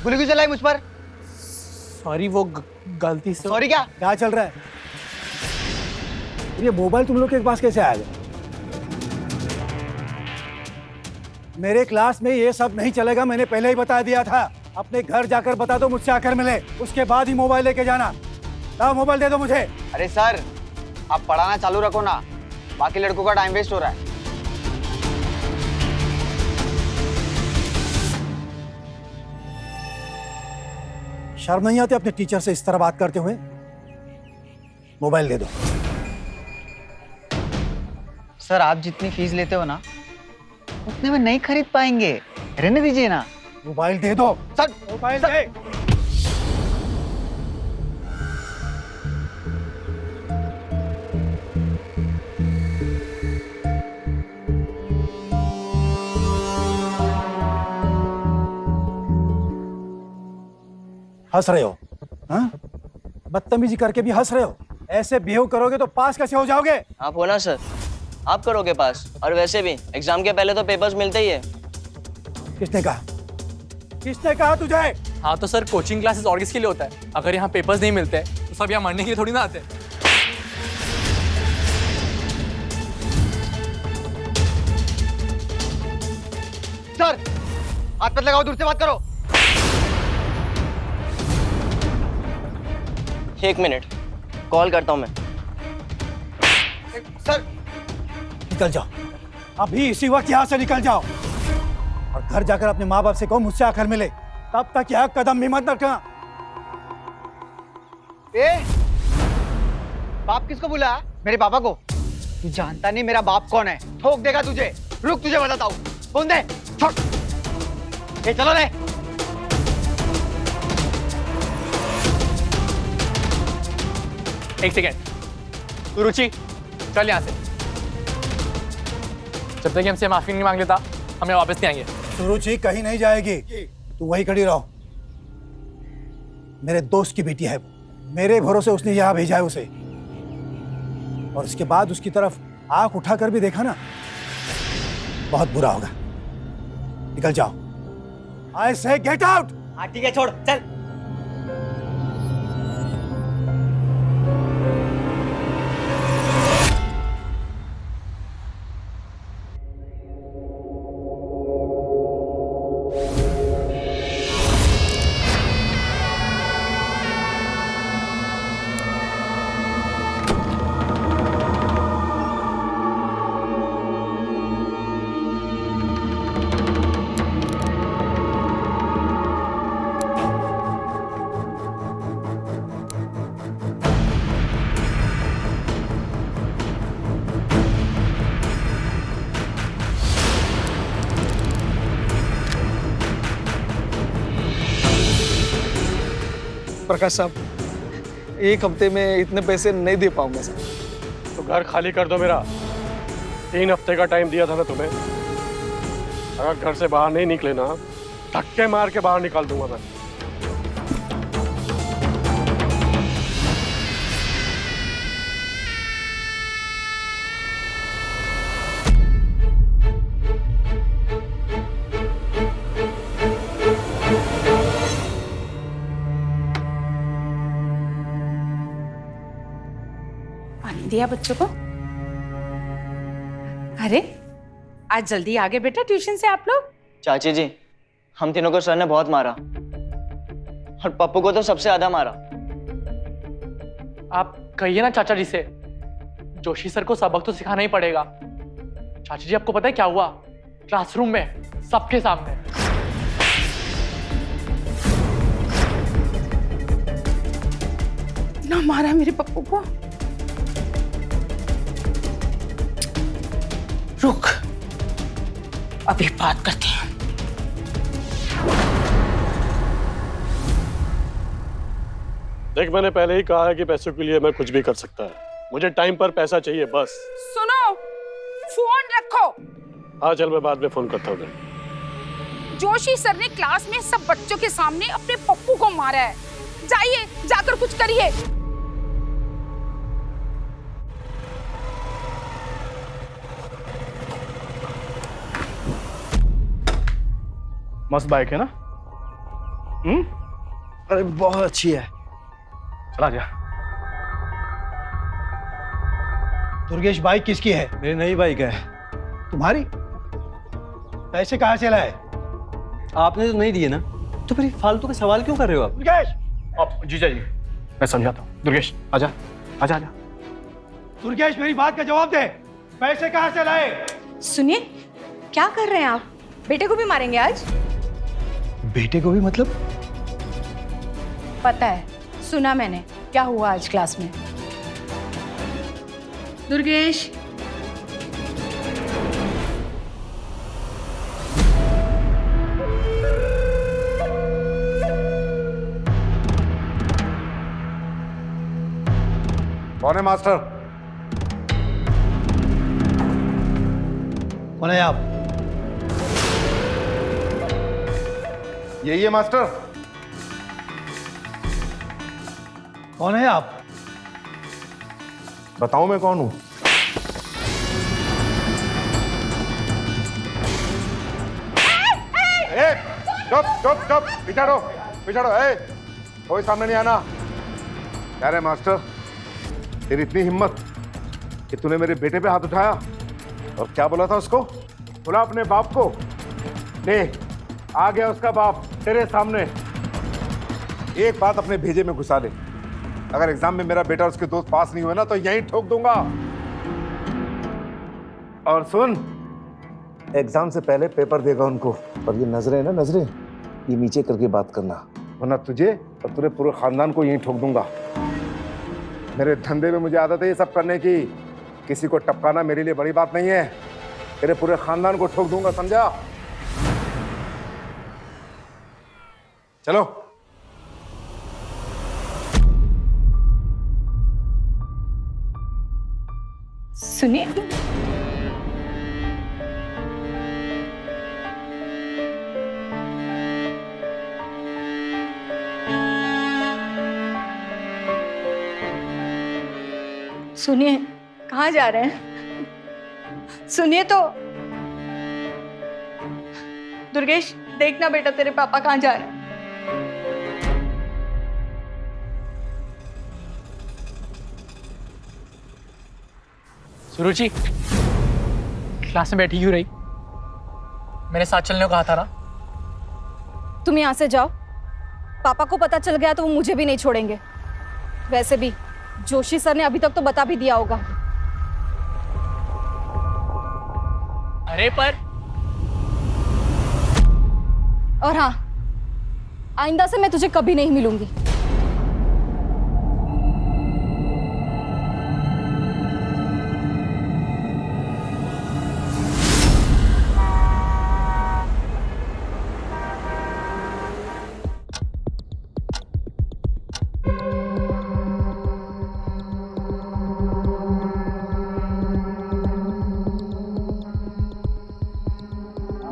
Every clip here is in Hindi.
गोली क्यों चलाई मुझ पर? सॉरी, वो गलती से। सॉरी क्या? क्या चल रहा है? ये मोबाइल तुम लोग के पास कैसे आ गया? मेरे क्लास में ये सब नहीं चलेगा, मैंने पहले ही बता दिया था। अपने घर जाकर बता दो, मुझसे आकर मिले, उसके बाद ही मोबाइल लेके जाना। लाओ मोबाइल दे दो मुझे। अरे सर, आप पढ़ाना चालू रखो ना, बाकी लड़कों का टाइम वेस्ट हो रहा है। शर्म नहीं आती अपने टीचर से इस तरह बात करते हुए? मोबाइल दे दो। सर, आप जितनी फीस लेते हो ना, उतने में नहीं खरीद पाएंगे, रहने दीजिए ना। मोबाइल दे दो। सर, मोबाइल दे। हंस रहे हो? हाँ? बदतमीजी करके भी हंस रहे हो? ऐसे बिहेव करोगे तो पास कैसे हो जाओगे? आप हो ना सर, आप करोगे पास। और वैसे भी एग्जाम के पहले तो पेपर्स मिलते ही है। किसने कहा? किसने कहा तुझे? हाँ तो सर, कोचिंग क्लासेस और किसके लिए होता है? अगर यहाँ पेपर्स नहीं मिलते तो सब यहाँ मरने के लिए थोड़ी ना आते। सर, हाथ मत लगाओ, दूर से बात करो। एक मिनट, कॉल करता हूँ मैं। सर, निकल जाओ, अभी इसी वक्त यहाँ से निकल जाओ और घर जाकर अपने माँ बाप से कहो मुझसे आकर मिले। तब तक यहाँ कदम भी मत रखना। बाप किसको बुला? मेरे पापा को? तू जानता नहीं मेरा बाप कौन है, ठोक देगा तुझे। रुक, तुझे बताता हूँ। फोन दे, छोड़। ये चलो रे। एक सेकेंड, तू रुचि चल यहाँ से। जब तक हमसे माफी नहीं मांग लेता, हमें वापस नहीं आएंगे। सुरुचि कहीं नहीं जाएगी, तू वहीं खड़ी रहो। मेरे दोस्त की बेटी है वो, मेरे भरोसे उसने यहाँ भेजा है उसे। और उसके बाद उसकी तरफ आंख उठाकर भी देखा ना, बहुत बुरा होगा। निकल जाओ। आई से गेट आउट। हाँ ठीक है, छोड़, चल। प्रकाश साहब, एक हफ्ते में इतने पैसे नहीं दे पाऊंगा सर। तो घर खाली कर दो मेरा। 3 हफ्ते का टाइम दिया था ना तुम्हें। अगर घर से बाहर नहीं निकले ना, धक्के मार के बाहर निकाल दूंगा मैं। पानी दिया बच्चों को? अरे आज जल्दी आ गए बेटा ट्यूशन से आप लोग। चाची जी, हम तीनों को सर ने बहुत मारा और पप्पू को तो सबसे ज्यादा मारा। आप कहिए ना चाचा जी से, जोशी सर को सबक तो सिखाना ही पड़ेगा। चाचा जी, आपको पता है क्या हुआ? क्लासरूम में सबके सामने। ना मारा मेरे पप्पू को। रुक, अभी बात करते हैं। देख, मैंने पहले ही कहा है कि पैसों के लिए मैं कुछ भी कर सकता है। मुझे टाइम पर पैसा चाहिए बस। सुनो, फोन रखो। हाँ चल, मैं बाद में फोन करता हूँ। जोशी सर ने क्लास में सब बच्चों के सामने अपने पप्पू को मारा है। जाइए, जाकर कुछ करिए। मस्त बाइक है ना? अरे बहुत अच्छी है। चला जा। दुर्गेश, बाइक किसकी है? मेरी नई बाइक है। तुम्हारी? पैसे कहाँ से लाए? आपने तो नहीं दिए ना, तो फिर फालतू के सवाल क्यों कर रहे हो आप? दुर्गेश! अब जीजा जी मैं समझाता हूँ। दुर्गेश आजा आजा आजा। दुर्गेश, मेरी बात का जवाब दे। पैसे कहाँ से लाए? सुनिए, क्या कर रहे हैं आप? बेटे को भी मारेंगे आज? बेटे को भी मतलब? पता है, सुना मैंने क्या हुआ आज क्लास में। दुर्गेश, कौन है मास्टर? कौन है आप? यही है मास्टर। कौन है आप? बताऊं मैं कौन हूं? चुप चुप चुप, पिछाड़ो पिछाड़ो। कोई सामने नहीं आना। क्या रे मास्टर, तेरी इतनी हिम्मत कि तूने मेरे बेटे पे हाथ उठाया? और क्या बोला था उसको? बोला अपने बाप को। देख, आ गया उसका बाप तेरे सामने। एक बात अपने भेजे में घुसा ले, अगर एग्जाम में मेरा बेटा और उसके दोस्त पास नहीं हुए ना तो यहीं ठोक दूंगा। और सुन, एग्जाम से पहले पेपर देगा उनको, और ये नजरें ना, नजरें ये नीचे करके बात करना, वरना तुझे और पूरे पूरे खानदान को यहीं ठोक दूंगा। मेरे धंधे में मुझे आदत है ये सब करने की। किसी को टपकाना मेरे लिए बड़ी बात नहीं है। तेरे पूरे खानदान को ठोक दूंगा, समझा? चलो। सुनिए, सुनिए, कहाँ जा रहे हैं? सुनिए तो। दुर्गेश, देखना बेटा, तेरे पापा कहाँ जा रहे हैं। सुरुचि क्लास में बैठी क्यों रही? मेरे साथ चलने को कहा था ना। तुम यहाँ से जाओ। पापा को पता चल गया तो वो मुझे भी नहीं छोड़ेंगे। वैसे भी जोशी सर ने अभी तक तो बता भी दिया होगा। अरे पर और हाँ, आइंदा से मैं तुझे कभी नहीं मिलूंगी।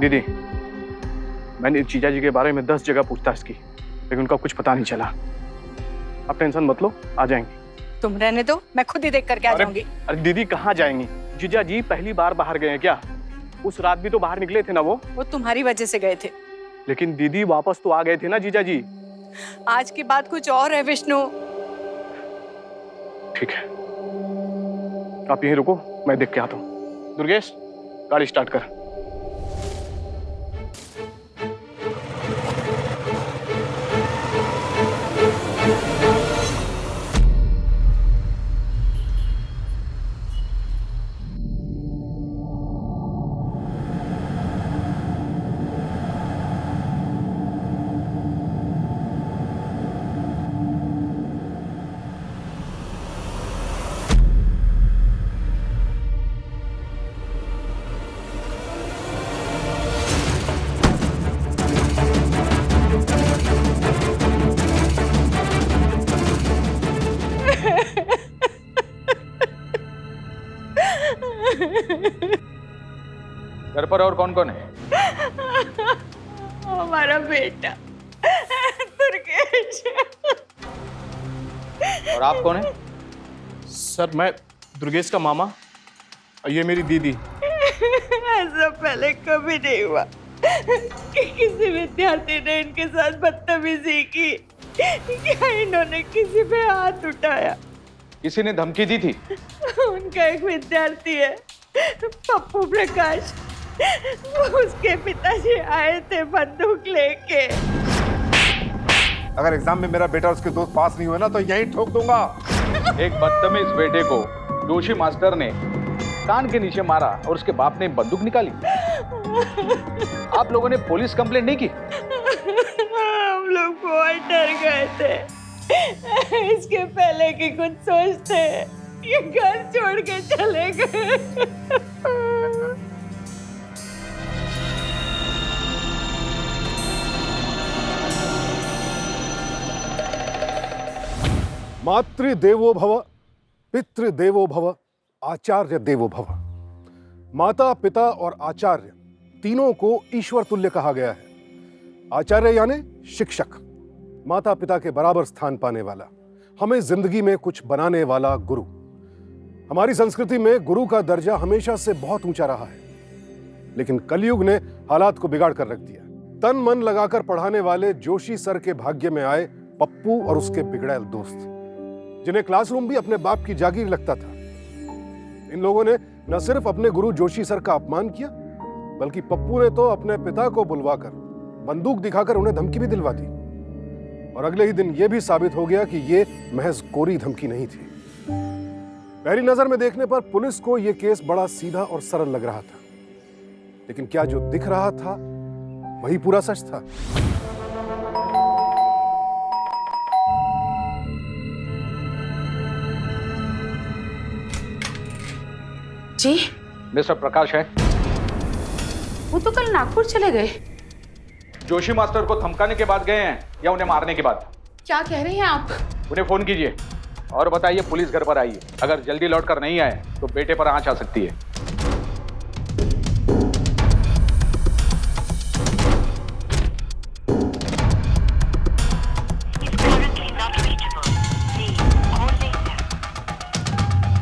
दीदी, मैंने जीजा जी के बारे में 10 जगह पूछताछ की, लेकिन उनका कुछ पता नहीं चला। आप टेंशन मत लो, आ जाएंगे। तुम रहने दो, मैं खुद ही देख करके आ जाऊंगी। अरे दीदी, कहाँ जाएंगी? जीजा जी पहली बार बाहर गए हैं क्या? उस रात भी तो बाहर निकले थे ना वो तुम्हारी वजह से गए थे। लेकिन दीदी वापस तो आ गए थे ना जीजा जी। आज की बात कुछ और है विष्णु। ठीक है, आप यहीं रुको, मैं देख के आता हूँ। दुर्गेश, गाड़ी स्टार्ट कर। घर पर और कौन कौन है? हमारा बेटा दुर्गेश। और आप कौन है? सर, मैं दुर्गेश का मामा, और ये मेरी दीदी। ऐसा पहले कभी नहीं हुआ। कि किसी विद्यार्थी ने इनके साथ बदतमीजी की, क्या इन्होंने किसी पे हाथ उठाया? किसी ने धमकी दी थी? उनका एक विद्यार्थी है, पप्पू प्रकाश, उसके पिताजी आए थे बंदूक लेके। अगर एग्जाम में मेरा बेटा और उसके दोस्त पास नहीं हुए ना तो यहीं ठोक दूंगा। एक बदतमीज बेटे को जोशी मास्टर ने कान के नीचे मारा और उसके बाप ने बंदूक निकाली। आप लोगों ने पुलिस कंप्लेंट नहीं की? हम लोग बहुत डर गए थे, इसके पहले कि कुछ सोचते ये घर छोड़ के चले गए। मातृदेवो भव, पितृदेवो भव, आचार्य देवो भव। माता, पिता और आचार्य तीनों को ईश्वर तुल्य कहा गया है। आचार्य यानी शिक्षक, माता पिता के बराबर स्थान पाने वाला, हमें जिंदगी में कुछ बनाने वाला गुरु। हमारी संस्कृति में गुरु का दर्जा हमेशा से बहुत ऊंचा रहा है, लेकिन कलयुग ने हालात को बिगाड़ कर रख दिया। तन मन लगाकर पढ़ाने वाले जोशी सर के भाग्य में आए पप्पू और उसके बिगड़ैल दोस्त, जिन्हें क्लासरूम भी अपने बाप की जागीर लगता था। इन लोगों ने न सिर्फ अपने गुरु जोशी सर का अपमान किया, बल्कि पप्पू ने तो अपने पिता को बुलवाकर बंदूक दिखाकर उन्हें धमकी भी दिलवा दी। और अगले ही दिन यह भी साबित हो गया कि यह महज कोरी धमकी नहीं थी। पहली नजर में देखने पर पुलिस को यह केस बड़ा सीधा और सरल लग रहा था, लेकिन क्या जो दिख रहा था वही पूरा सच था? जी, मिस्टर प्रकाश है? वो तो कल नागपुर चले गए। जोशी मास्टर को धमकाने के बाद गए हैं या उन्हें मारने के बाद? क्या कह रहे हैं आप? उन्हें फोन कीजिए और बताइए पुलिस घर पर आई है। अगर जल्दी लौट कर नहीं आए तो बेटे पर आंच आ सकती है।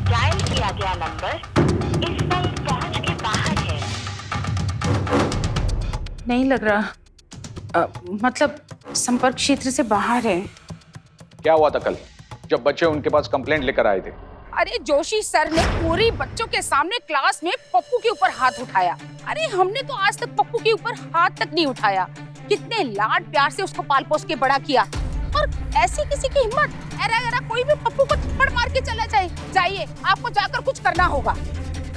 डायल किया गया नंबर इस वक्त पहुंच के बाहर है। नहीं लग रहा, मतलब संपर्क क्षेत्र से बाहर है। क्या हुआ था कल जब बच्चे उनके पास कंप्लेंट लेकर आए थे? अरे जोशी सर ने पूरी बच्चों के सामने क्लास में पप्पू के ऊपर हाथ उठाया। अरे हमने तो आज तक पप्पू के ऊपर हाथ तक नहीं उठाया। कितने लाड प्यार से उसको पाल पोस के बड़ा किया, और ऐसी किसी की हिम्मत, अरे कोई भी पप्पू को थप्पड़ मार के चला जाए। जाइए, आपको जाकर कुछ करना होगा।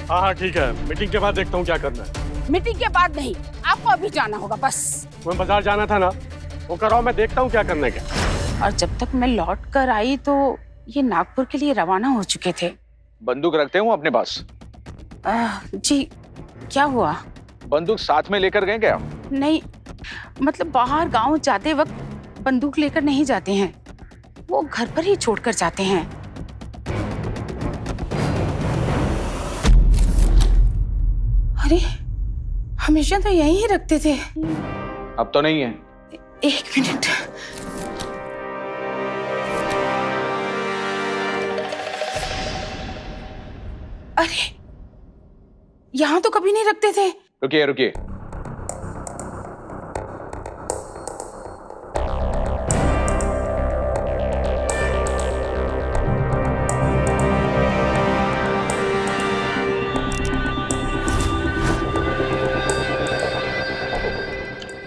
हाँ ठीक है, मीटिंग के बाद देखता हूँ क्या करना है। मीटिंग के बाद नहीं, आपको अभी जाना होगा बस। मैं बाजार जाना था ना, वो कराओ, मैं देखता हूँ क्या करना है। क्या और जब तक मैं लौट कर आई तो ये नागपुर के लिए रवाना हो चुके थे। बंदूक रखते हूँ अपने पास? जी, क्या हुआ? बंदूक साथ में लेकर गए क्या? नहीं, मतलब बाहर गांव जाते वक्त बंदूक लेकर नहीं जाते हैं, वो घर पर ही छोड़कर जाते हैं। अरे हमेशा तो यहीं ही रखते थे। अब तो नहीं है। एक मिनट। अरे यहाँ तो कभी नहीं रखते थे। रुकिए रुकिए,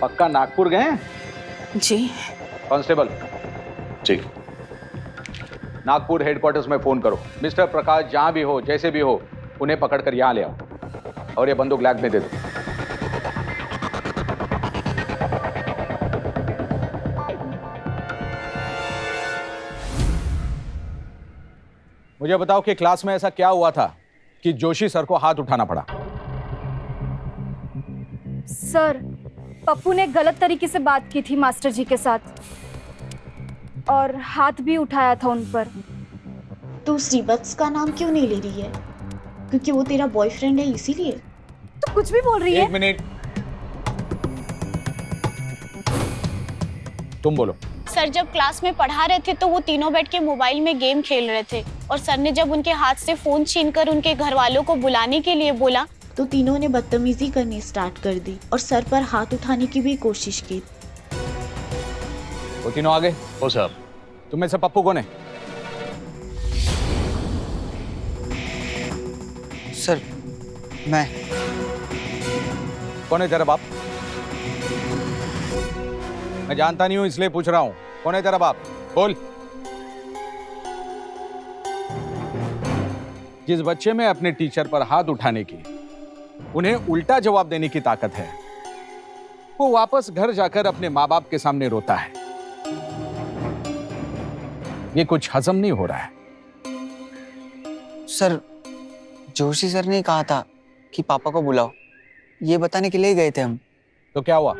पक्का नागपुर गए हैं? जी। कांस्टेबल जी, नागपुर हेडक्वार्टर्स में फोन करो। मिस्टर प्रकाश जहां भी हो, जैसे भी हो, उन्हें पकड़कर यहां ले आओ और ये बंदूक लैब में दे दो। मुझे बताओ कि क्लास में ऐसा क्या हुआ था कि जोशी सर को हाथ उठाना पड़ा? सर, पप्पू ने गलत तरीके से बात की थी मास्टर जी के साथ और हाथ भी उठाया था उन पर। तू श्रीवत्स का नाम क्यों नहीं ले रही है? क्योंकि वो तेरा बॉयफ्रेंड है इसीलिए? तो कुछ भी बोल रही है। एक मिनट, तुम बोलो। सर जब क्लास में पढ़ा रहे थे तो वो तीनों बैठ के मोबाइल में गेम खेल रहे थे, और सर ने जब उनके हाथ से फोन छीनकर उनके घर वालों को बुलाने के लिए बोला तो तीनों ने बदतमीजी करनी स्टार्ट कर दी और सर पर हाथ उठाने की भी कोशिश की। वो तीनों आगे। ओ साहब। तुम में से पप्पू कौन है? सर मैं। कौन है तेरा बाप? मैं जानता नहीं हूं इसलिए पूछ रहा हूं, कौन है तेरा बाप? बोल। जिस बच्चे में अपने टीचर पर हाथ उठाने की, उन्हें उल्टा जवाब देने की ताकत है, वो वापस घर जाकर अपने माँ बाप के सामने रोता है। ये कुछ हजम नहीं हो रहा है। सर जोशी सर ने कहा था कि पापा को बुलाओ, ये बताने के लिए गए थे हम। तो क्या हुआ?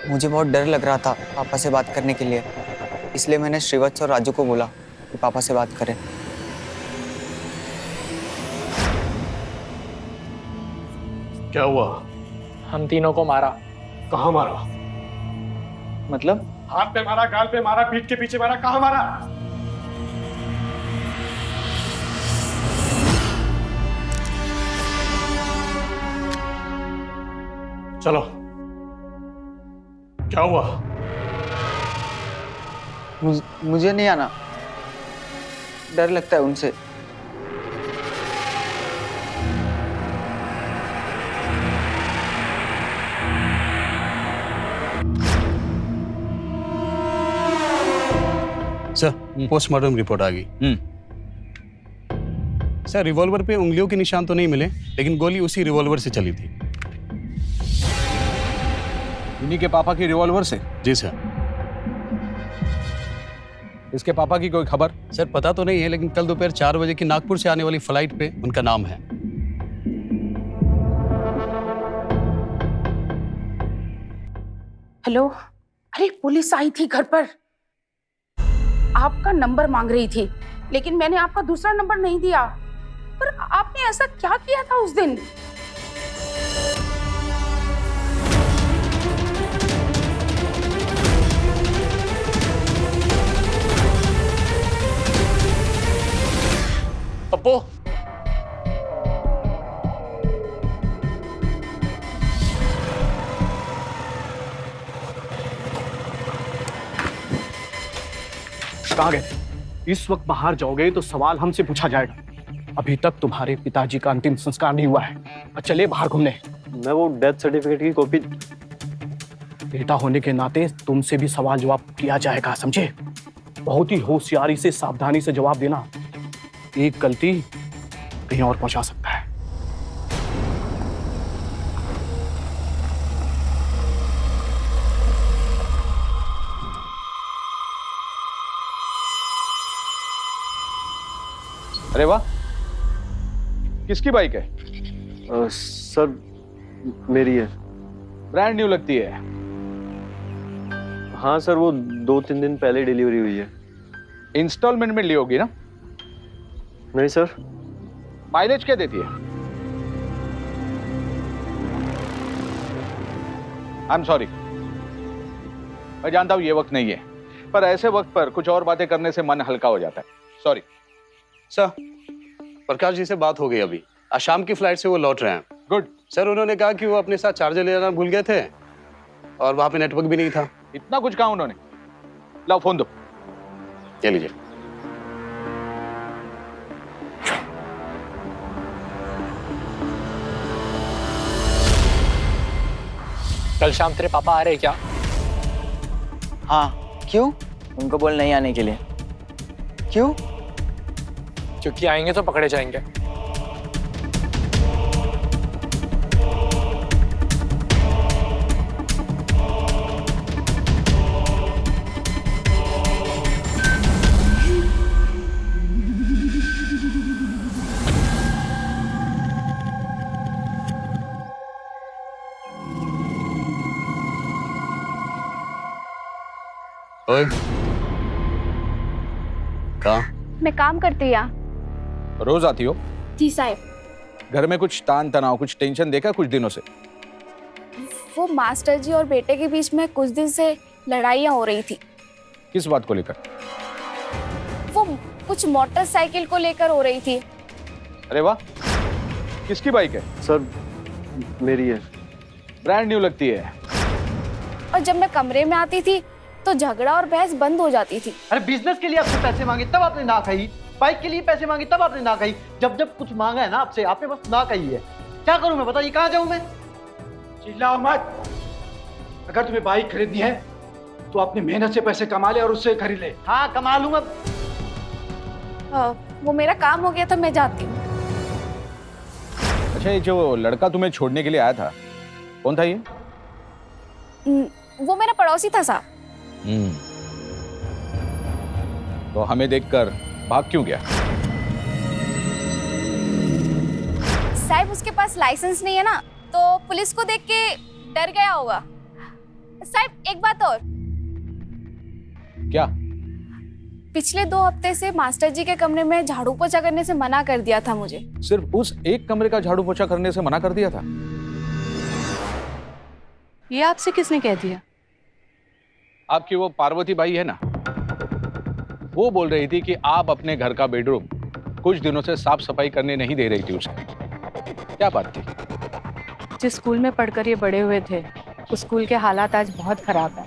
मुझे बहुत डर लग रहा था पापा से बात करने के लिए, इसलिए मैंने श्रीवत्स और राजू को बोला कि पापा से बात करें। क्या हुआ? हम तीनों को मारा। कहाँ मारा? मतलब? हाथ पे मारा, गाल पे मारा, पीठ के पीछे मारा, कहाँ मारा? चलो, क्या हुआ? मुझे नहीं आना, डर लगता है उनसे। सर पोस्टमार्टम रिपोर्ट आ गई। सर रिवॉल्वर पे उंगलियों के निशान तो नहीं मिले, लेकिन गोली उसी रिवॉल्वर से चली थी। इन्हीं के पापा की रिवॉल्वर से? जी सर। इसके पापा की कोई खबर? सर पता तो नहीं है, लेकिन कल दोपहर 4 बजे की नागपुर से आने वाली फ्लाइट पे उनका नाम है। हेलो, अरे पुलिस आई थी घर पर, आपका नंबर मांग रही थी, लेकिन मैंने आपका दूसरा नंबर नहीं दिया। पर आपने ऐसा क्या किया था उस दिन? पप्पू, कहाँ गए? इस वक्त बाहर जाओगे तो सवाल हमसे पूछा जाएगा। अभी तक तुम्हारे पिताजी का अंतिम संस्कार नहीं हुआ है। अब चले बाहर घूमने। मैं वो डेथ सर्टिफिकेट की कॉपी। बेटा होने के नाते तुमसे भी सवाल जवाब किया जाएगा, समझे? बहुत ही होशियारी से, सावधानी से जवाब देना। एक गलती कहीं और पहुंचा सकता है। अरे वाह, किसकी बाइक है? सर मेरी है। ब्रांड न्यू लगती है। हाँ सर, वो 2-3 दिन पहले डिलीवरी हुई है। इंस्टॉलमेंट में ली होगी ना? नहीं सर। माइलेज क्या देती है? आई एम सॉरी, मैं जानता हूं ये वक्त नहीं है, पर ऐसे वक्त पर कुछ और बातें करने से मन हल्का हो जाता है। सॉरी। सर प्रकाश जी से बात हो गई अभी। आज शाम की फ्लाइट से वो लौट रहे हैं। गुड। सर उन्होंने कहा कि वो अपने साथ चार्जर ले जाना भूल गए थे और वहां पे नेटवर्क भी नहीं था। इतना कुछ कहा उन्होंने? लाओ फोन दो। ले लीजिए। कल शाम तेरे पापा आ रहे क्या? हाँ। क्यों? उनको बोल नहीं आने के लिए। क्यों? क्योंकि आएंगे तो पकड़े जाएंगे। ओए, कहाँ? मैं काम करती हूँ। रोज आती हो? जी साहब। घर में कुछ तान तनाव, कुछ टेंशन देखा कुछ दिनों से? वो मास्टर जी और बेटे के बीच में कुछ दिन से लड़ाइयाँ हो रही थी। किस बात को लेकर? वो कुछ मोटरसाइकिल को लेकर हो रही थी। अरे वाह, किसकी बाइक है? सर मेरी है। ब्रांड न्यू लगती है। और जब मैं कमरे में आती थी तो झगड़ा और बहस बंद हो जाती थी। अरे बिजनेस के लिए आपसे पैसे मांगे तब आपने ना कही, बाइक के लिए पैसे मांगे तब आपने ना कही, जब जब कुछ मांगा है ना आपसे आपने बस ना कही है। क्या करूं मैं, बताइए कहाँ जाऊं मैं? चिल्लाओ मत। अगर तुम्हें बाइक खरीदनी है तो अपनी मेहनत से पैसे कमा ले और उससे खरीद ले। हाँ कमा लूंगा। वो मेरा काम हो गया था, मैं जाती हूँ। अच्छा, ये जो लड़का तुम्हें छोड़ने के लिए आया था, कौन था ये? वो मेरा पड़ोसी था साहब। तो हमें देखकर भाग क्यों गया? साहब उसके पास लाइसेंस नहीं है ना, तो पुलिस को देख के डर गया होगा। साहब एक बात और। क्या? पिछले 2 हफ्ते से मास्टर जी के कमरे में झाड़ू पोछा करने से मना कर दिया था मुझे। सिर्फ उस एक कमरे का झाड़ू पोछा करने से मना कर दिया था? ये आपसे किसने कह दिया? आपकी वो पार्वती बाई है ना, वो बोल रही थी कि आप अपने घर का बेडरूम कुछ दिनों से साफ सफाई करने नहीं दे रही थी उसे। क्या बात थी? जिस स्कूल में पढ़कर ये बड़े हुए थे उस स्कूल के हालात आज बहुत खराब है।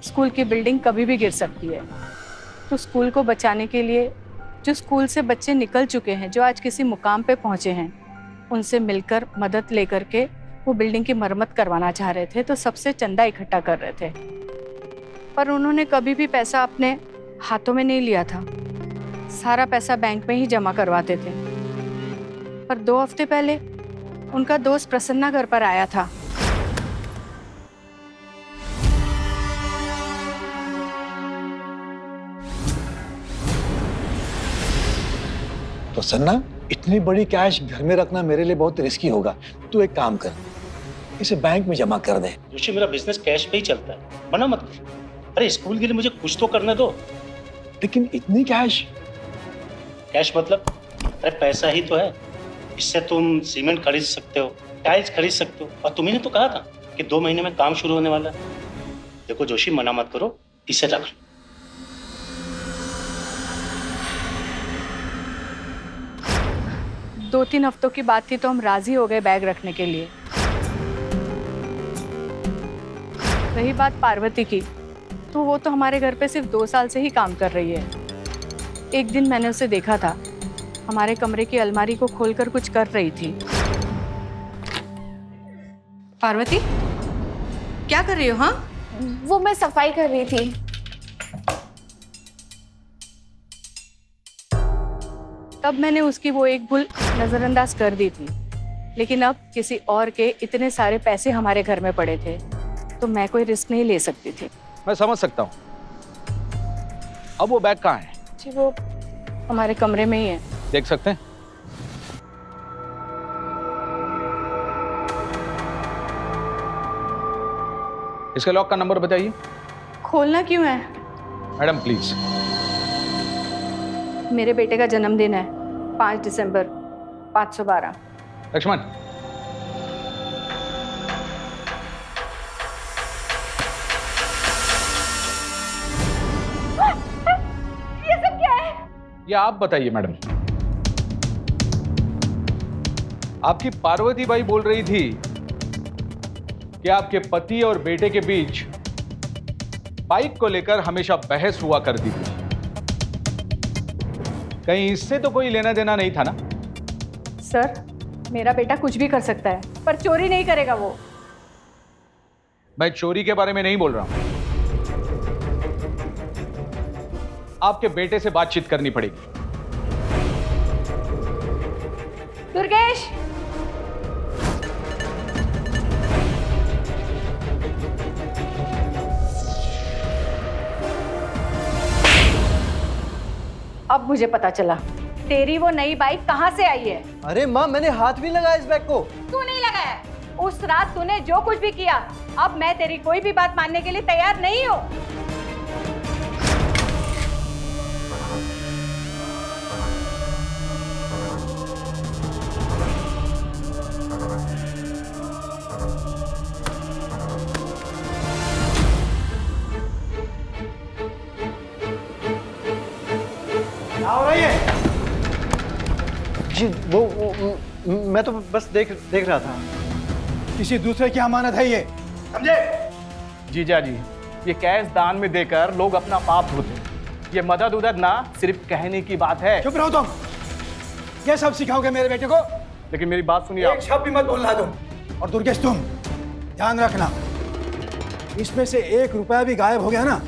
स्कूल की बिल्डिंग कभी भी गिर सकती है। तो स्कूल को बचाने के लिए जो स्कूल से बच्चे निकल चुके हैं, जो आज किसी मुकाम पे पहुंचे हैं, उनसे मिलकर मदद लेकर के वो बिल्डिंग की मरम्मत करवाना चाह रहे थे। तो सबसे चंदा इकट्ठा कर रहे थे, पर उन्होंने कभी भी पैसा अपने हाथों में नहीं लिया था। सारा पैसा बैंक में ही जमा करवाते थे। पर 2 हफ्ते पहले उनका दोस्त प्रसन्ना घर पर आया था। प्रसन्ना, इतनी बड़ी कैश घर में रखना मेरे लिए बहुत रिस्की होगा। तू एक काम कर, इसे बैंक में जमा कर दे। जोशी, मेरा बिजनेस कैश पे ही चलता है, मना मत कर। अरे स्कूल के लिए मुझे कुछ तो करने दो। लेकिन इतनी कैश? कैश मतलब? अरे पैसा ही तो है। इससे तुम सीमेंट खरीद सकते हो, टाइल्स खरीद सकते हो, और तुम्ही ने तो कहा था कि 2 महीने में काम शुरू होने वाला है। देखो जोशी, मना मत करो, इसे रख लो। 2-3 हफ्तों की बात थी तो हम राजी हो गए बैग रखने के लिए। रही बात पार्वती की, तो वो तो हमारे घर पे सिर्फ 2 साल से ही काम कर रही है। एक दिन मैंने उसे देखा था, हमारे कमरे की अलमारी को खोलकर कुछ कर रही थी। पार्वती, क्या कर रही हो? हाँ, वो मैं सफाई कर रही थी। तब मैंने उसकी वो एक भूल नजरअंदाज कर दी थी, लेकिन अब किसी और के इतने सारे पैसे हमारे घर में पड़े थे तो मैं कोई रिस्क नहीं ले सकती थी। मैं समझ सकता हूँ। अब वो बैग कहाँ है? जी वो हमारे कमरे में ही है। देख सकते हैं? इसके लॉक का नंबर बताइए। खोलना क्यों है? Madam please. मेरे बेटे का जन्मदिन है 5 दिसंबर 512। लक्ष्मण, ये सब क्या है? ये आप बताइए मैडम। आपकी पार्वती बाई बोल रही थी कि आपके पति और बेटे के बीच बाइक को लेकर हमेशा बहस हुआ करती थी। कहीं इससे तो कोई लेना देना नहीं था ना? सर, मेरा बेटा कुछ भी कर सकता है, पर चोरी नहीं करेगा वो। मैं चोरी के बारे में नहीं बोल रहा हूं। आपके बेटे से बातचीत करनी पड़ेगी। दुर्गेश, अब मुझे पता चला तेरी वो नई बाइक कहाँ से आई है। अरे माँ, मैंने हाथ भी लगाया इस बैग को। तू नहीं लगाया। उस रात तूने जो कुछ भी किया, अब मैं तेरी कोई भी बात मानने के लिए तैयार नहीं हूँ। आओ जी वो मैं तो बस देख रहा था। किसी दूसरे की अमानत है ये, समझे? जीजा जी, ये कैश दान में देकर लोग अपना पाप धोते। ये मदद उदद ना सिर्फ कहने की बात है। चुप रहो तुम। ये सब सिखाओगे मेरे बेटे को? लेकिन मेरी बात सुनिए, एक शब्द भी मत बोलना तुम। और दुर्गेश तुम ध्यान रखना, इसमें से 1 रुपया भी गायब हो गया ना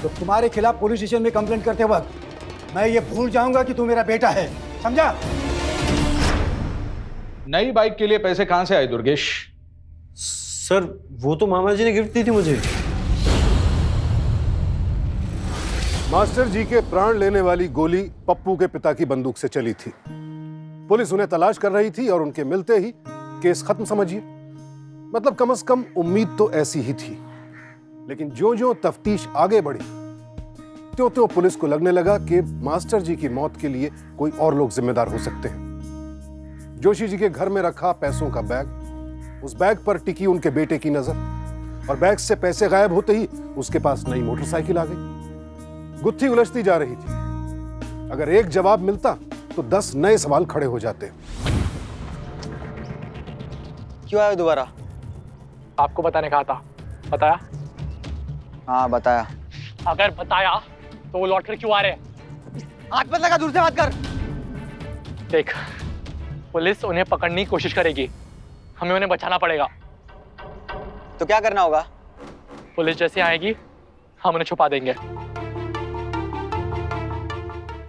तो तुम्हारे खिलाफ पुलिस स्टेशन में कंप्लेंट करते वक्त मैं ये भूल जाऊंगा कि तू मेरा बेटा है, समझा? नई बाइक के लिए पैसे कहां से आए दुर्गेश? सर वो तो मामा जी ने गिफ्ट दी थी मुझे। मास्टर जी के प्राण लेने वाली गोली पप्पू के पिता की बंदूक से चली थी। पुलिस उन्हें तलाश कर रही थी और उनके मिलते ही केस खत्म समझिए। मतलब कम से कम उम्मीद तो ऐसी ही थी। लेकिन जो तफ्तीश आगे बढ़ी त्यों पुलिस को लगने लगा कि मास्टर जी की मौत के लिए कोई और लोग जिम्मेदार हो सकते हैं। जोशी जी के घर में रखा पैसों का बैग, उस बैग पर टिकी उनके बेटे की नजर और बैग से पैसे गायब होते ही उसके पास नई मोटरसाइकिल आ गई। गुत्थी उलझती जा रही थी। अगर एक जवाब मिलता तो 10 नए सवाल खड़े हो जाते। क्यों आए दोबारा? आपको बताने कहा था, बताया? हाँ बताया। अगर बताया तो वो लौट कर क्यों आ रहे हैं? हाथ मत लगा, दूर से बात कर। देख, पुलिस उन्हें पकड़ने की कोशिश करेगी, हमें उन्हें बचाना पड़ेगा। तो क्या करना होगा? पुलिस जैसे आएगी हम उन्हें छुपा देंगे।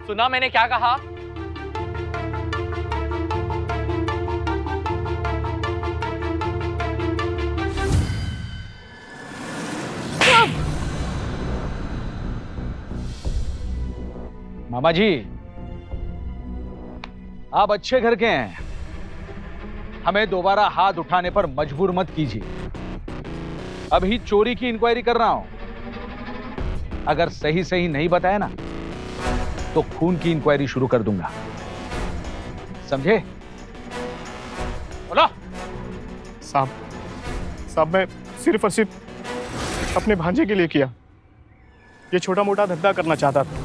सुना मैंने क्या कहा? मामा जी, आप अच्छे घर के हैं, हमें दोबारा हाथ उठाने पर मजबूर मत कीजिए। अभी चोरी की इंक्वायरी कर रहा हूं। अगर सही सही नहीं बताया ना तो खून की इंक्वायरी शुरू कर दूंगा, समझे? बोलो। साहब मैं सिर्फ और सिर्फ अपने भांजे के लिए किया। ये छोटा मोटा धंधा करना चाहता था,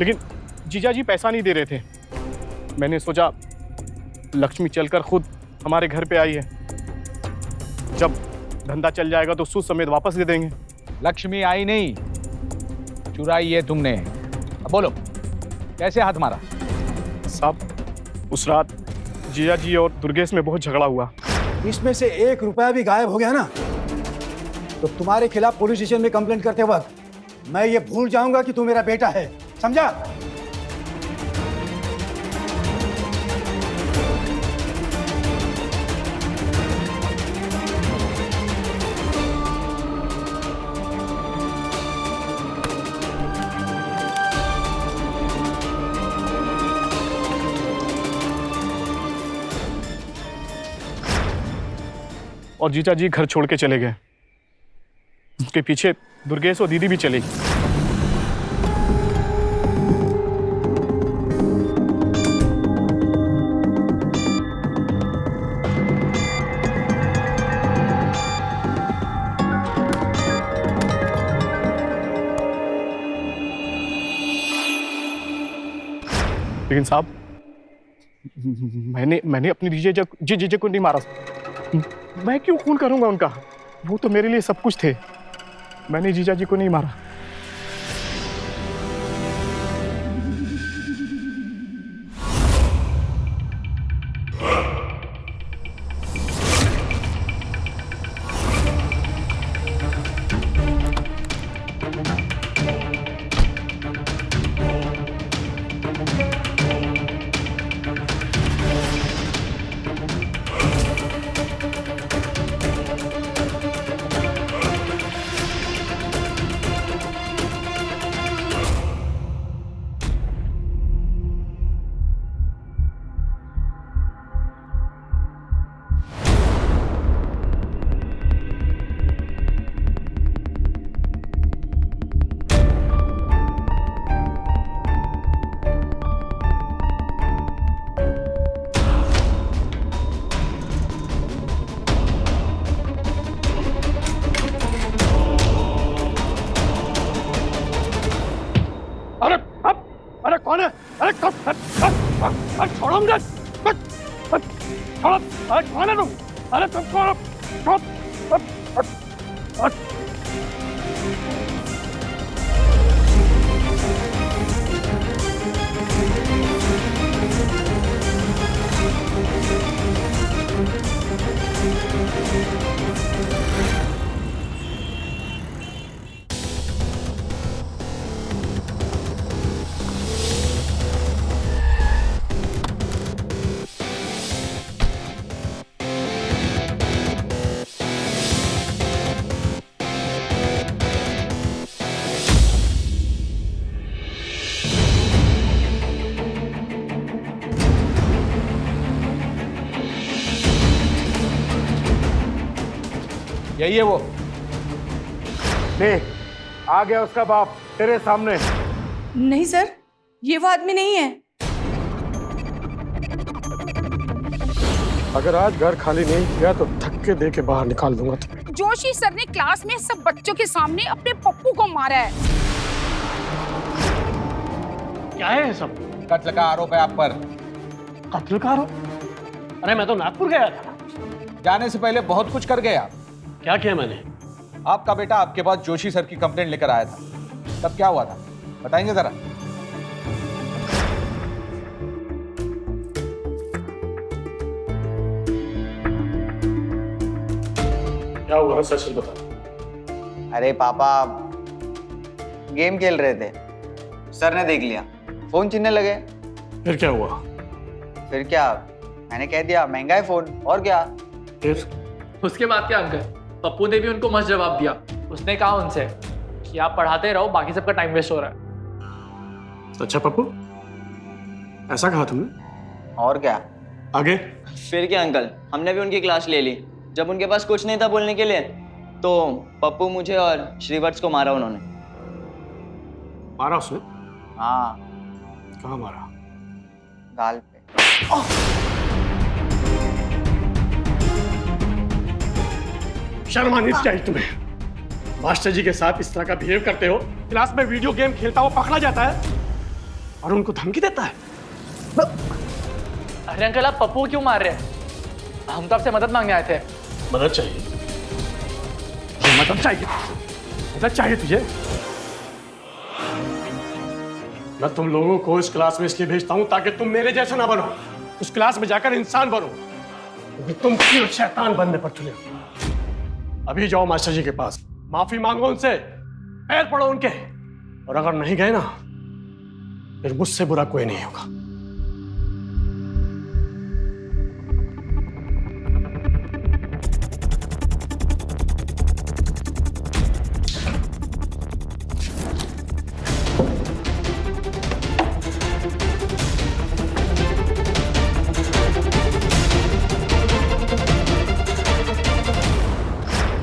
लेकिन जीजा जी पैसा नहीं दे रहे थे। मैंने सोचा लक्ष्मी चलकर खुद हमारे घर पे आई है, जब धंधा चल जाएगा तो सूद समेत वापस दे देंगे। लक्ष्मी आई नहीं, चुराई है तुमने। अब बोलो, कैसे हाथ मारा? साहब उस रात जीजा जी और दुर्गेश में बहुत झगड़ा हुआ। इसमें से 1 रुपया भी गायब हो गया ना तो तुम्हारे खिलाफ पुलिस स्टेशन में कंप्लेंट करते वक्त मैं ये भूल जाऊंगा कि तू मेरा बेटा है, समझा? और जीजा जी घर छोड़ के चले गए। उसके पीछे दुर्गेश और दीदी भी चली। लेकिन साहब मैंने अपनी जीजे को नहीं मारा। मैं क्यों खून करूंगा उनका? वो तो मेरे लिए सब कुछ थे। मैंने जीजा जी को नहीं मारा। छोड़ो मुझे, छोड़ो, छोड़ो तुम, अरे तुम छोड़ो, यही है वो। देख, आ गया उसका बाप तेरे सामने। नहीं सर, ये वो आदमी नहीं है। अगर आज घर खाली नहीं किया तो धक्के दे के बाहर निकाल दूंगा तुम्हें। जोशी सर ने क्लास में सब बच्चों के सामने अपने पप्पू को मारा है। क्या है ये सब? कत्ल का आरोप है आप पर। कत्ल का आरोप? अरे मैं तो नागपुर गया था। जाने से पहले बहुत कुछ कर गए आप। क्या किया मैंने? आपका बेटा आपके पास जोशी सर की कंप्लेंट लेकर आया था, तब क्या हुआ था बताएंगे जरा? क्या हुआ, सच बता। अरे पापा गेम खेल रहे थे, सर ने देख लिया, फोन छीनने लगे। फिर क्या हुआ? फिर क्या, मैंने कह दिया महंगा है फोन, और क्या। फिर उसके बाद क्या अंकल, पप्पू ने भी उनको मस्त जवाब दिया। उसने कहा उनसे कि आप पढ़ाते रहो, बाकी सबका टाइम वेस्ट हो रहा है। अच्छा पप्पू, ऐसा कहा तुमने? और क्या। आगे? फिर क्या अंकल, हमने भी उनकी क्लास ले ली। जब उनके पास कुछ नहीं था बोलने के लिए तो पप्पू मुझे और श्रीवत्स को मारा उन्होंने। मारा उसने? हाँ। कहाँ मारा? गाल पे। शर्म आनी चाहिए तुम्हें। मास्टर जी के साथ इस तरह का बिहेव करते हो, क्लास में वीडियो गेम खेलता हुआ पकड़ा जाता है और उनको धमकी देता है। अरे अंकल आप पप्पू क्यों मार रहे हैं? हम तो आपसे मदद मांगने आए थे। मदद चाहिए? मदद चाहिए? मदद चाहिए तुझे? मैं तुम लोगों को इस क्लास में इसलिए भेजता हूं ताकि तुम मेरे जैसे ना बनो, उस क्लास में जाकर इंसान बनो। क्योंकि तुम क्यों शैतान बनने पर चुने हो। अभी जाओ मास्टर जी के पास, माफी मांगो उनसे, पैर पड़ो उनके, और अगर नहीं गए ना फिर मुझसे बुरा कोई नहीं होगा।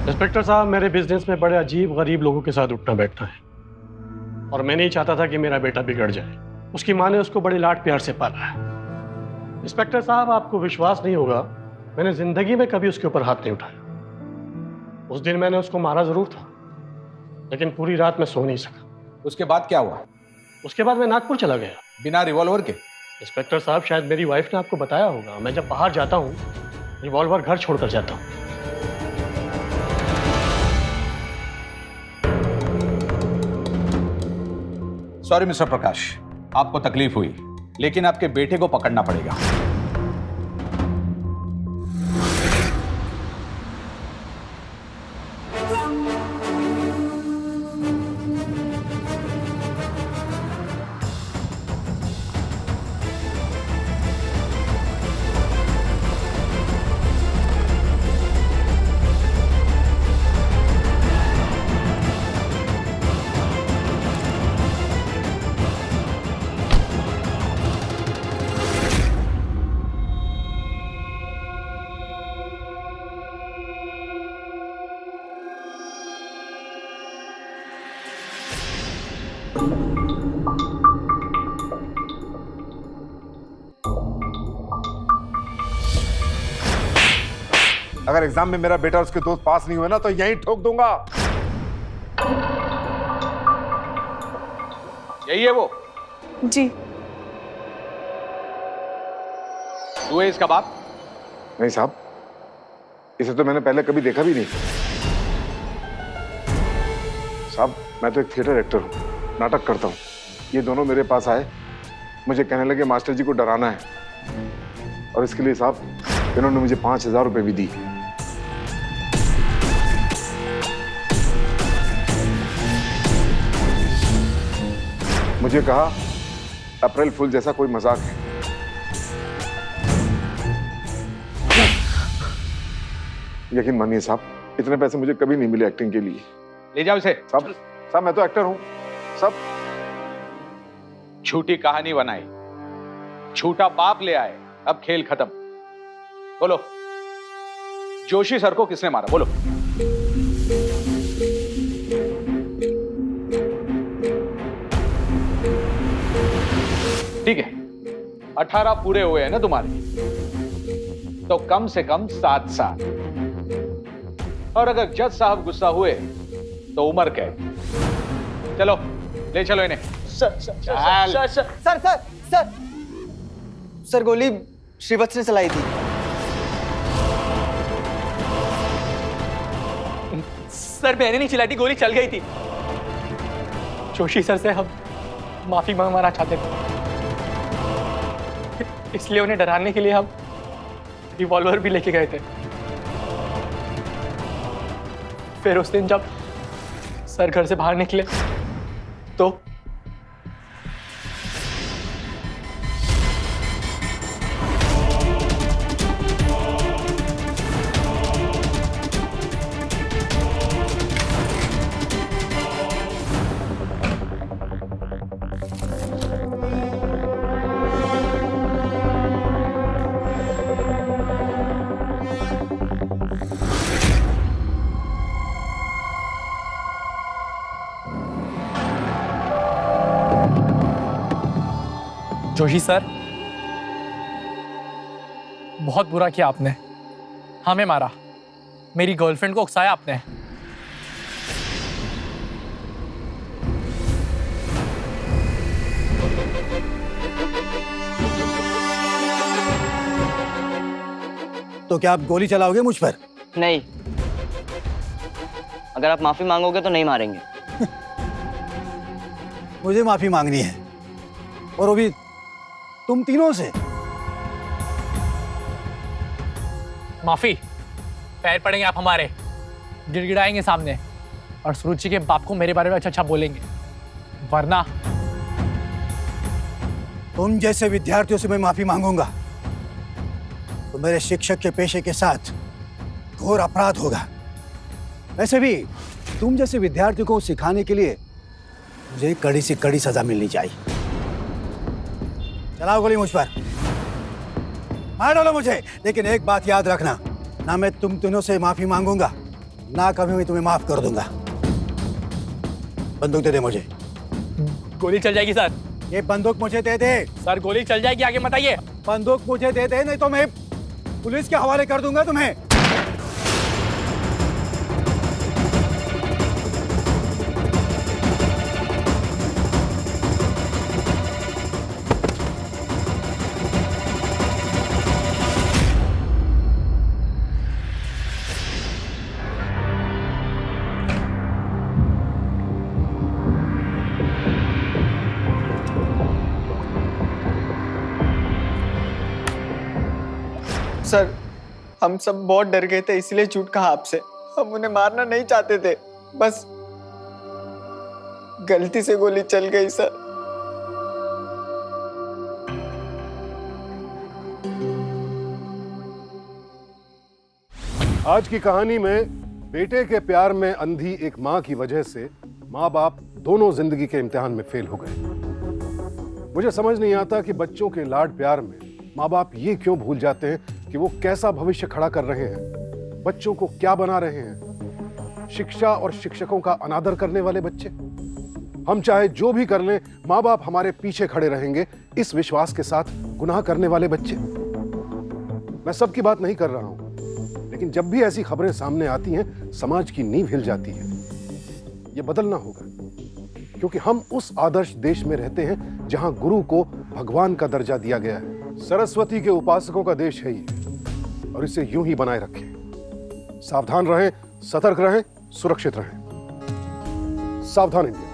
इंस्पेक्टर साहब, मेरे बिजनेस में बड़े अजीब गरीब लोगों के साथ उठना बैठना है और मैं नहीं चाहता था कि मेरा बेटा बिगड़ जाए। उसकी माँ ने उसको बड़े लाड प्यार से पाला है। इंस्पेक्टर साहब, आपको विश्वास नहीं होगा, मैंने जिंदगी में कभी उसके ऊपर हाथ नहीं उठाया। उस दिन मैंने उसको मारा जरूर था, लेकिन पूरी रात मैं सो नहीं सका। उसके बाद क्या हुआ? उसके बाद मैं नागपुर चला गया। बिना रिवॉल्वर के? इंस्पेक्टर साहब, शायद मेरी वाइफ ने आपको बताया होगा, मैं जब बाहर जाता हूँ रिवॉल्वर घर छोड़कर जाता हूँ। सॉरी मिस्टर प्रकाश, आपको तकलीफ हुई, लेकिन आपके बेटे को पकड़ना पड़ेगा। अगर एग्जाम में मेरा बेटा और उसके दोस्त पास नहीं हुए ना तो यहीं ठोक दूंगा। यही है वो? जी। तू है इसका बाप? नहीं साहब, इसे तो मैंने पहले कभी देखा भी नहीं। साहब, मैं तो एक थिएटर एक्टर हूँ, नाटक करता हूँ। ये दोनों मेरे पास आए, मुझे कहने लगे मास्टर जी को डराना है, और इसके लिए साहब इन्होंने मुझे 5,000 रुपए भी दी। मुझे कहा अप्रैल फूल जैसा कोई मजाक है। यकीन मानिए साहब, इतने पैसे मुझे कभी नहीं मिले एक्टिंग के लिए। ले जाओ इसे। साहब मैं तो एक्टर हूं। सब झूठी कहानी बनाई, झूठा बाप ले आए, अब खेल खत्म। बोलो, जोशी सर को किसने मारा? बोलो। ठीक है, 18 पूरे हुए हैं ना तुम्हारे, तो कम से कम 7 साल, और अगर जज साहब गुस्सा हुए तो उम्र कैद। चलो ले चलो इन्हें। सर गोली श्रीवत्स ने चलाई थी। सर मैंने नहीं चलाई थी, गोली चल गई थी। जोशी सर से हम माफी मांगवाना चाहते थे, इसलिए उन्हें डराने के लिए हम रिवॉल्वर भी लेके गए थे। फिर उस दिन जब सर घर से बाहर निकले तो जोशी सर, बहुत बुरा किया आपने, हमें मारा, मेरी गर्लफ्रेंड को उकसाया आपने। तो क्या आप गोली चलाओगे मुझ पर? नहीं, अगर आप माफी मांगोगे तो नहीं मारेंगे। मुझे माफी मांगनी है, और वो भी तुम तीनों से। माफी? पैर पड़ेंगे आप हमारे, गिड़गिड़ाएंगे सामने, और सुरुचि के बाप को मेरे बारे में अच्छा अच्छा बोलेंगे, वरना तुम जैसे विद्यार्थियों से मैं माफी मांगूंगा तो मेरे शिक्षक के पेशे के साथ घोर अपराध होगा। वैसे भी तुम जैसे विद्यार्थियों को सिखाने के लिए मुझे कड़ी से कड़ी सजा मिलनी चाहिए। चलाओ गोली मुझ पर, मार डालो मुझे, लेकिन एक बात याद रखना, ना मैं तुम तीनों से माफी मांगूंगा, ना कभी मैं तुम्हें माफ कर दूंगा। बंदूक दे दे मुझे। गोली चल जाएगी सर। ये बंदूक मुझे दे दे। सर गोली चल जाएगी, आगे मत आइए। बंदूक मुझे दे दे, नहीं तो मैं पुलिस के हवाले कर दूंगा तुम्हें। सर हम सब बहुत डर गए थे, इसलिए झूठ कहा आपसे। हम उन्हें मारना नहीं चाहते थे, बस गलती से गोली चल गई सर। आज की कहानी में बेटे के प्यार में अंधी एक माँ की वजह से माँ बाप दोनों जिंदगी के इम्तिहान में फेल हो गए। मुझे समझ नहीं आता कि बच्चों के लाड प्यार में माँ बाप ये क्यों भूल जाते हैं कि वो कैसा भविष्य खड़ा कर रहे हैं, बच्चों को क्या बना रहे हैं। शिक्षा और शिक्षकों का अनादर करने वाले बच्चे। हम चाहे जो भी कर लें, माँ बाप हमारे पीछे खड़े रहेंगे, इस विश्वास के साथ गुनाह करने वाले बच्चे। मैं सबकी बात नहीं कर रहा हूं, लेकिन जब भी ऐसी खबरें सामने आती हैं, समाज की नींव हिल जाती है। ये बदलना होगा, क्योंकि हम उस आदर्श देश में रहते हैं जहां गुरु को भगवान का दर्जा दिया गया है, सरस्वती के उपासकों का देश है ये, और इसे यूं ही बनाए रखें। सावधान रहें, सतर्क रहें, सुरक्षित रहें। सावधान इंडिया।